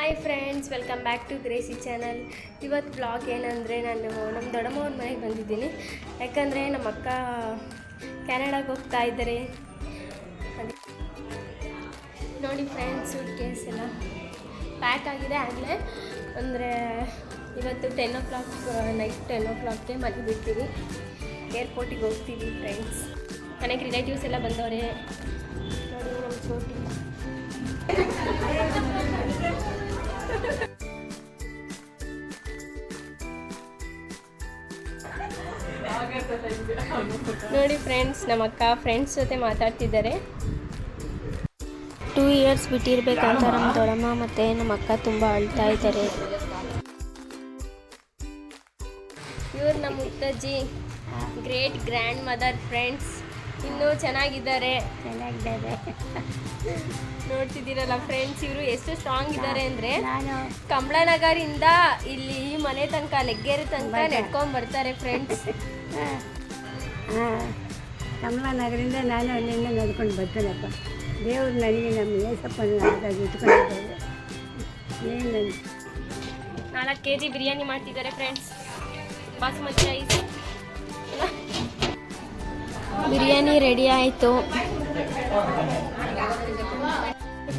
Hi friends, welcome back to Gracy channel. ಇವತ್ತು blog ಏನಂದರೆ, ನಾನು ನಮ್ಮ ದೊಡ್ಡಮ್ಮವ್ರ ಮನೆಗೆ ಬಂದಿದ್ದೀನಿ. ಯಾಕಂದರೆ ನಮ್ಮ ಅಕ್ಕ ಕೆನಡಾಗೆ ಹೋಗ್ತಾ ಇದ್ದಾರೆ. ನೋಡಿ ಫ್ರೆಂಡ್ಸ್, ಸೂಟ್ ಕೇಸ್ ಎಲ್ಲ ಪ್ಯಾಕ್ ಆಗಿದೆ ಆಗಲೇ. ಅಂದರೆ ಇವತ್ತು 10 o'clock ನೈಟ್ 10 o'clockಗೆ ಮನೆಗೆ ಬಿಡ್ತೀವಿ. ಏರ್ಪೋರ್ಟಿಗೆ ಹೋಗ್ತೀವಿ ಫ್ರೆಂಡ್ಸ್. ಮನೆಗೆ ರಿಲೇಟಿವ್ಸ್ ಎಲ್ಲ ಬಂದವರೆ. ನೋಡಿ ನಮ್ಮ ಚೋಟಿ. ನೋಡಿ ಫ್ರೆಂಡ್ಸ್, ನಮ್ಮ ಅಕ್ಕ ಫ್ರೆಂಡ್ಸ್ ಜೊತೆ ಮಾತಾಡ್ತಿದ್ದಾರೆ. 2 years ಬಿಟ್ಟಿರ್ಬೇಕಂತ ನಮ್ಮ ದೊಡ್ಡಮ್ಮ ಮತ್ತು ನಮ್ಮ ಅಕ್ಕ ತುಂಬ ಅಳ್ತಾ ಇದ್ದಾರೆ. ಇವ್ರು ನಮ್ಮ ಮುತ್ತಜ್ಜಿ, ಗ್ರೇಟ್ ಗ್ರ್ಯಾಂಡ್ ಮದರ್ ಫ್ರೆಂಡ್ಸ್. ಇನ್ನೂ ಚೆನ್ನಾಗಿದ್ದಾರೆ. ನೋಡ್ತಿದ್ದೀರಲ್ಲ ಫ್ರೆಂಡ್ಸ್, ಇವರು ಎಷ್ಟು ಸ್ಟ್ರಾಂಗ್ ಇದ್ದಾರೆ ಅಂದರೆ, ಕಮಲಾನಗರಿಂದ ಇಲ್ಲಿ ಈ ಮನೆ ತನಕ ಲೆಗ್ಗೇರಿ ತನಕ ನೆಡ್ಕೊಂಡು ಬರ್ತಾರೆ ಫ್ರೆಂಡ್ಸ್. ಕಮಲಾನಗರಿಂದ ನಾನು ಅಲ್ಲಿಂದ ನಡ್ಕೊಂಡು ಬರ್ತಾನಪ್ಪ. ದೇವ್ರು ನನಗೆ ನಮ್ಮ ಏಸಪ್ಪನ ಇಟ್ಕೊಂಡಿದ್ದಾರೆ. ಏನು 4 kg ಬಿರಿಯಾನಿ ಮಾಡ್ತಿದ್ದಾರೆ friends. Basmati rice biryani ready ಆಯಿತು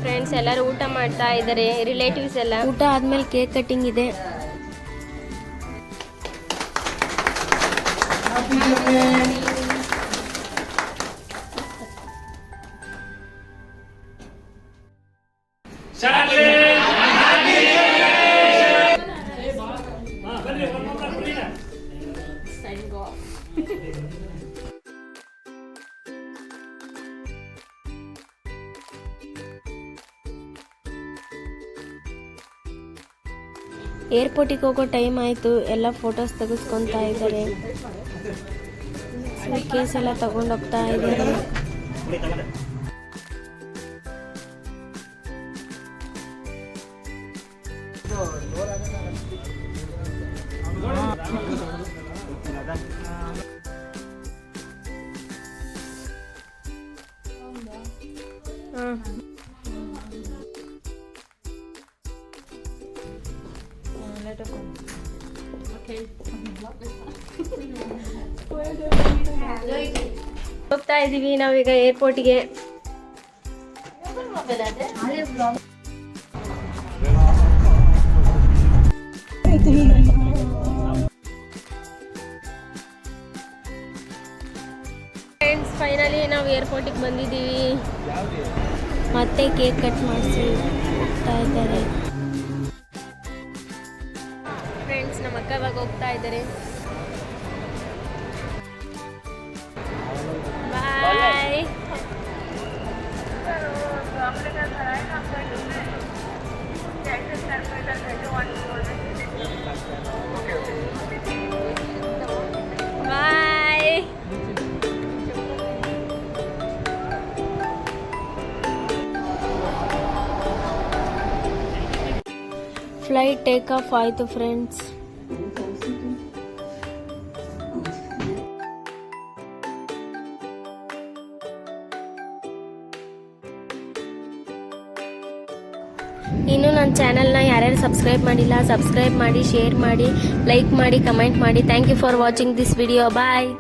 ಫ್ರೆಂಡ್ಸ್. ಎಲ್ಲರೂ ಊಟ ಮಾಡ್ತಾ ಇದ್ದಾರೆ, ರಿಲೇಟಿವ್ಸ್ ಎಲ್ಲ. ಊಟ ಆದಮೇಲೆ ಕೇಕ್ ಕಟ್ಟಿಂಗ್ ಇದೆ. ಏರ್ಪೋರ್ಟಿಗೆ ಹೋಗೋ ಟೈಮ್ ಆಯಿತು. ಎಲ್ಲ ಫೋಟೋಸ್ ತೆಗೆಸ್ಕೊತಾ ಇದ್ದಾರೆ. ಕೇಸ್ ಎಲ್ಲ ತಗೊಂಡು ಹೋಗ್ತಾ ಇದ್ದಾರೆ. ಹೋಗ್ತಾ ಇದೀವಿ ನಾವೀಗ ಏರ್ಪೋರ್ಟಿಗೆ. ಫ್ರೆಂಡ್ಸ್, ಫೈನಲಿ ನಾವು ಏರ್ಪೋರ್ಟಿಗೆ ಬಂದಿದ್ದೀವಿ. ಮತ್ತೆ ಕೇಕ್ ಕಟ್ ಮಾಡಿಸಿ ಹೋಗ್ತಾ ಇದ್ದಾರೆ. ಫ್ರೆಂಡ್ಸ್, ನಮ್ಮ ಅಕ್ಕ ಇವಾಗ ಹೋಗ್ತಾ ಇದ್ದಾರೆ. ಬಾಯ್. ಬಾಯ್. ಫ್ಲೈಟ್ ಟೇಕ್ ಆಫ್ ಆಯಿತು ಫ್ರೆಂಡ್ಸ್. ಇನ್ನು ನನ್ನ ಚಾನಲ್ನ ಯಾರ್ಯಾರು ಸಬ್ಸ್ಕ್ರೈಬ್ ಮಾಡಿಲ್ಲ, ಸಬ್ಸ್ಕ್ರೈಬ್ ಮಾಡಿ, ಶೇರ್ ಮಾಡಿ, ಲೈಕ್ ಮಾಡಿ, ಕಮೆಂಟ್ ಮಾಡಿ. Thank you for watching this video. Bye.